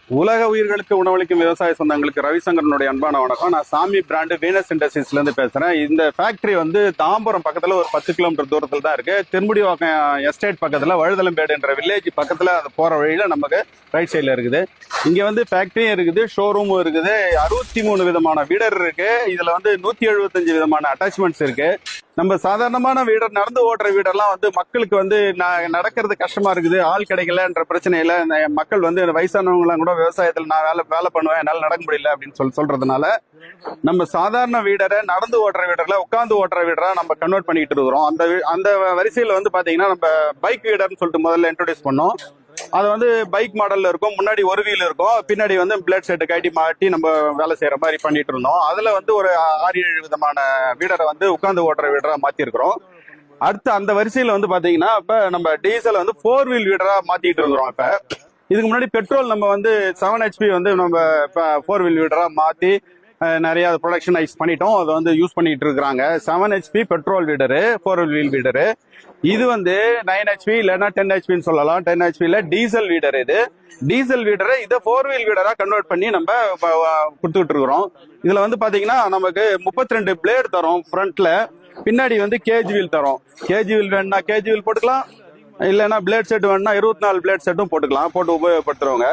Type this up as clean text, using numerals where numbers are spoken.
உலக உயிர்களுக்கு உணவளிக்கும் விவசாய சொந்தங்களுக்கு ரவிசங்கரனுடைய அன்பான வணக்கம். நான் சாமி பிராண்டு வீனஸ் இண்டஸ்ட்ரீஸ்ல இருந்து பேசுறேன். இந்த ஃபேக்டரி வந்து தாம்பரம் பக்கத்துல ஒரு 10 கிலோமீட்டர் தூரத்துல தான் இருக்கு. திருமுடிவாக்கம் எஸ்டேட் பக்கத்துல வழுதலம்பேடு என்ற வில்லேஜ் பக்கத்துல அது போற வழியில நமக்கு ரைட் சைட்ல இருக்குது. இங்க வந்து ஃபேக்டரியும் இருக்குது, ஷோரூமும் இருக்குது. 63 விதமான வீடர் இருக்கு. இதுல வந்து 175 விதமான அட்டாச்மெண்ட்ஸ் இருக்கு. நம்ம சாதாரணமான வீடர், நடந்து ஓட்டுற வீடெல்லாம் வந்து மக்களுக்கு வந்து நடக்கிறது கஷ்டமா இருக்குது, ஆள் கிடைக்கலன்ற பிரச்சனையில மக்கள் வந்து வயசானவங்க எல்லாம் கூட விவசாயத்துல நான் வேலை பண்ணுவேன், என்னால நடக்க முடியல அப்படின்னு சொல்றதுனால நம்ம சாதாரண வீடரை நடந்து ஓட்டுற வீடர்ல உட்காந்து ஓட்டுற வீடரா நம்ம கன்வெர்ட் பண்ணிட்டு இருக்கிறோம். அந்த வரிசையில வந்து பாத்தீங்கன்னா நம்ம பைக் வீடர்னு சொல்லிட்டு முதல்ல இன்ட்ரோடியூஸ் பண்ணோம். அது வந்து பைக் மாடல்ல இருக்கும், முன்னாடி ஒரு வீல் இருக்கும், பின்னாடி வந்து பிளேட் செட் கட்டி மாட்டி நம்ம வேலை செய்யற மாதிரி பண்ணிட்டு இருந்தோம். அதுல வந்து ஒரு 6-7 விதமான வீடரை வந்து உட்கார்ந்து ஓட்டுற வீடரா மாத்தி இருக்கிறோம். அடுத்து அந்த வரிசையில வந்து பாத்தீங்கன்னா இப்ப நம்ம டீசல் வந்து 4 வீல் வீடரா மாத்திட்டு இருக்கிறோம். இப்ப இதுக்கு முன்னாடி பெட்ரோல் நம்ம வந்து 7 HP வந்து நம்ம இப்ப 4 வீல் வீடரா மாத்தி நிறைய ப்ரொடக்ஷனைஸ் பண்ணிட்டோம். அதை வந்து யூஸ் பண்ணிட்டு இருக்காங்க. 7 HP petrol weeder, 4 wheel weeder. இது வந்து 9 HP இல்லைன்னா 10 HPன்னு சொல்லலாம். 10 HPல டீசல் வீடர். இது டீசல் வீடரை இதை 4 வீல் வீடரா கன்வெர்ட் பண்ணி நம்ம கொடுத்துட்டு இருக்கிறோம். இதுல வந்து பாத்தீங்கன்னா நமக்கு 32 பிளேட் தரும் ஃப்ரண்ட்ல, பின்னாடி வந்து கேஜ் வீல் தரும். கேஜ் வீல் வேணும்னா கேஜ் வீல் போட்டுக்கலாம், இல்லைன்னா பிளேட் செட் வேணும்னா 24 பிளேட் செட்டும் போட்டுக்கலாம், போட்டு உபயோகப்படுத்துறவங்க.